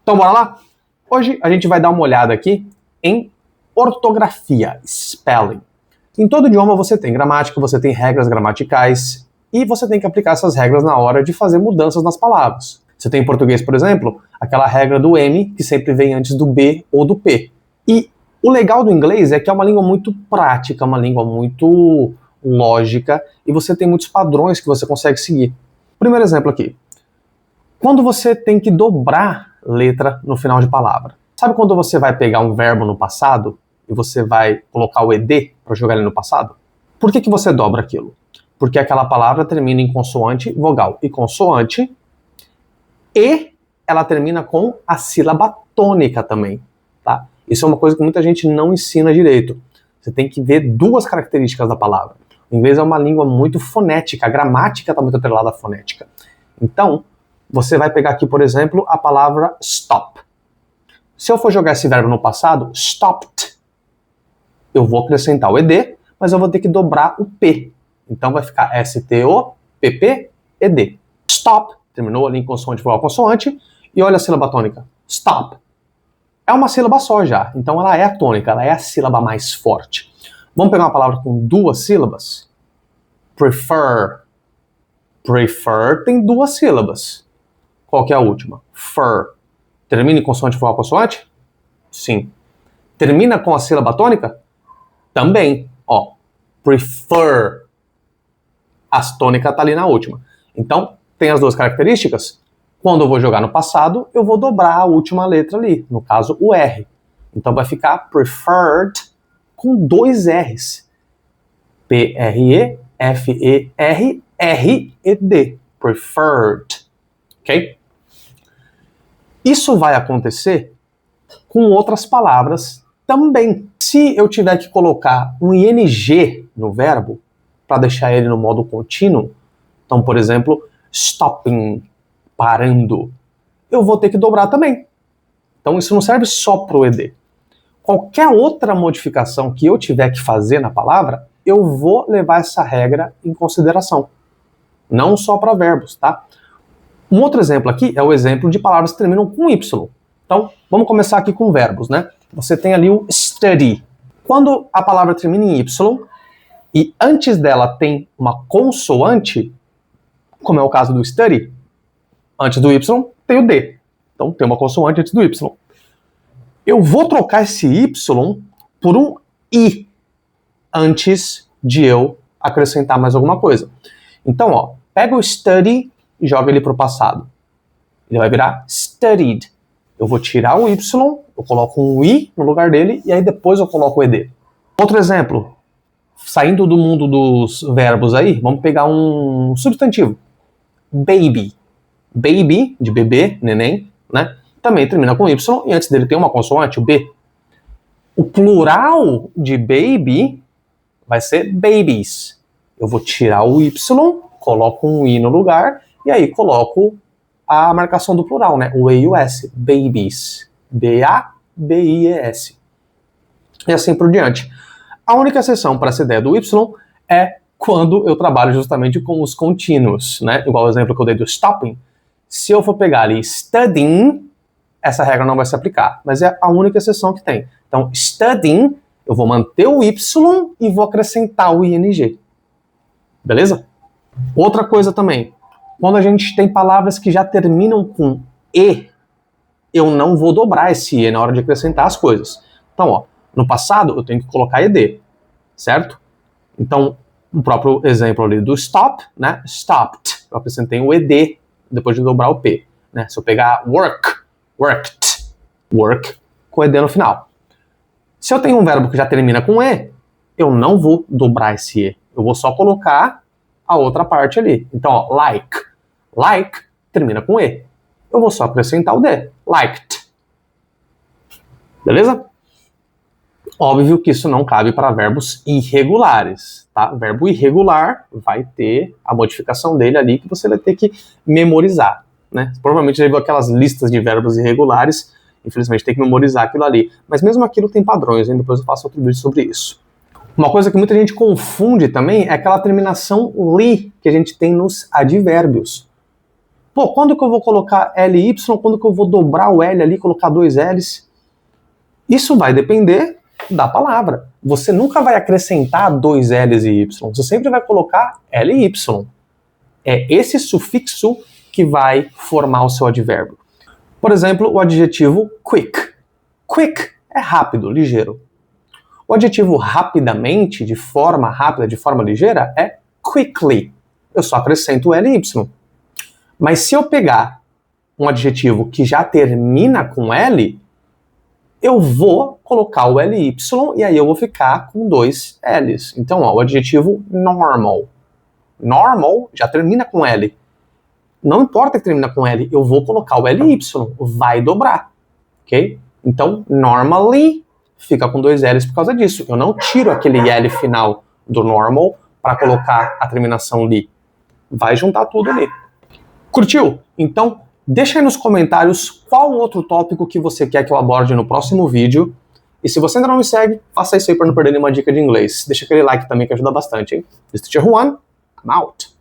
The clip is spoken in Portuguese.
Então bora lá? Hoje a gente vai dar uma olhada aqui em ortografia, spelling. Em todo idioma você tem gramática, você tem regras gramaticais e você tem que aplicar essas regras na hora de fazer mudanças nas palavras. Você tem em português, por exemplo, aquela regra do M que sempre vem antes do B ou do P. E o legal do inglês é que é uma língua muito prática, uma língua muito lógica e você tem muitos padrões que você consegue seguir. Primeiro exemplo aqui. Quando você tem que dobrar letra no final de palavra. Sabe quando você vai pegar um verbo no passado e você vai colocar o ED para jogar ele no passado? Por que você dobra aquilo? Porque aquela palavra termina em consoante, vogal e consoante e ela termina com a sílaba tônica também, tá? Isso é uma coisa que muita gente não ensina direito. Você tem que ver duas características da palavra. O inglês é uma língua muito fonética, a gramática está muito atrelada à fonética. Então, você vai pegar aqui, por exemplo, a palavra stop. Se eu for jogar esse verbo no passado, stopped, eu vou acrescentar o ED, mas eu vou ter que dobrar o P. Então vai ficar S-T-O-P-P-E-D. Stop, terminou ali em consoante, vogal, consoante, e olha a sílaba tônica, stop. É uma sílaba só já, então ela é a tônica, ela é a sílaba mais forte. Vamos pegar uma palavra com duas sílabas? Prefer. Prefer tem duas sílabas. Qual que é a última? Fur. Termina em consoante, vogal, consoante? Sim. Termina com a sílaba tônica? Também. Ó, prefer. A tônica está ali na última. Então, tem as duas características. Quando eu vou jogar no passado, eu vou dobrar a última letra ali. No caso, o R. Então, vai ficar preferred com dois R's. P-R-E-F-E-R-R-E-D. Preferred. Ok? Isso vai acontecer com outras palavras também. Se eu tiver que colocar um ing no verbo, para deixar ele no modo contínuo, então, por exemplo, stopping, parando, eu vou ter que dobrar também. Então, isso não serve só para o ED. Qualquer outra modificação que eu tiver que fazer na palavra, eu vou levar essa regra em consideração. Não só para verbos, tá? Um outro exemplo aqui é o exemplo de palavras que terminam com Y. Então, vamos começar aqui com verbos, né? Você tem ali o study. Quando a palavra termina em Y e antes dela tem uma consoante, como é o caso do study, antes do Y tem o D. Então, tem uma consoante antes do Y. Eu vou trocar esse Y por um I antes de eu acrescentar mais alguma coisa. Então, ó, pega o study e joga ele para o passado. Ele vai virar studied. Eu vou tirar o Y, eu coloco um I no lugar dele, e aí depois eu coloco o ED. Outro exemplo, saindo do mundo dos verbos aí, vamos pegar um substantivo. Baby. Baby, de bebê, neném, né? Também termina com Y, e antes dele tem uma consoante, o B. O plural de baby vai ser babies. Eu vou tirar o Y, coloco um I no lugar, e aí coloco a marcação do plural, né? O E e o S. Babies. B-A-B-I-E-S. E assim por diante. A única exceção para essa ideia do Y é quando eu trabalho justamente com os contínuos, né? Igual o exemplo que eu dei do stopping. Se eu for pegar ali studying, essa regra não vai se aplicar. Mas é a única exceção que tem. Então, studying, eu vou manter o Y e vou acrescentar o ING. Beleza? Outra coisa também. Quando a gente tem palavras que já terminam com E, eu não vou dobrar esse E na hora de acrescentar as coisas. Então, ó, no passado eu tenho que colocar ED, certo? Então, o próprio exemplo ali do stop, né? Stopped. Eu acrescentei o ED depois de dobrar o P. Né? Se eu pegar work, worked, work, com ED no final. Se eu tenho um verbo que já termina com E, eu não vou dobrar esse E. Eu vou só colocar a outra parte ali. Então, ó, like. Like termina com E. Eu vou só acrescentar o D. Liked. Beleza? Óbvio que isso não cabe para verbos irregulares, tá? Verbo irregular vai ter a modificação dele ali que você vai ter que memorizar, né? Provavelmente já viu aquelas listas de verbos irregulares, infelizmente tem que memorizar aquilo ali. Mas mesmo aquilo tem padrões, hein? Depois eu faço outro vídeo sobre isso. Uma coisa que muita gente confunde também é aquela terminação li que a gente tem nos advérbios. Pô, quando que eu vou colocar LY? Quando que eu vou dobrar o L ali, colocar dois L's? Isso vai depender da palavra. Você nunca vai acrescentar dois L's e Y. Você sempre vai colocar LY. É esse sufixo que vai formar o seu advérbio. Por exemplo, o adjetivo quick. Quick é rápido, ligeiro. O adjetivo rapidamente, de forma rápida, de forma ligeira, é quickly. Eu só acrescento o LY. Mas se eu pegar um adjetivo que já termina com L, eu vou colocar o LY e aí eu vou ficar com dois L's. Então, ó, o adjetivo normal. Normal já termina com L. Não importa que termina com L, eu vou colocar o LY, vai dobrar, ok? Então, normally fica com dois L's por causa disso. Eu não tiro aquele L final do normal para colocar a terminação li. Vai juntar tudo ali. Curtiu? Então, deixa aí nos comentários qual outro tópico que você quer que eu aborde no próximo vídeo. E se você ainda não me segue, faça isso aí para não perder nenhuma dica de inglês. Deixa aquele like também que ajuda bastante, hein? This is Teacher Juan. I'm out.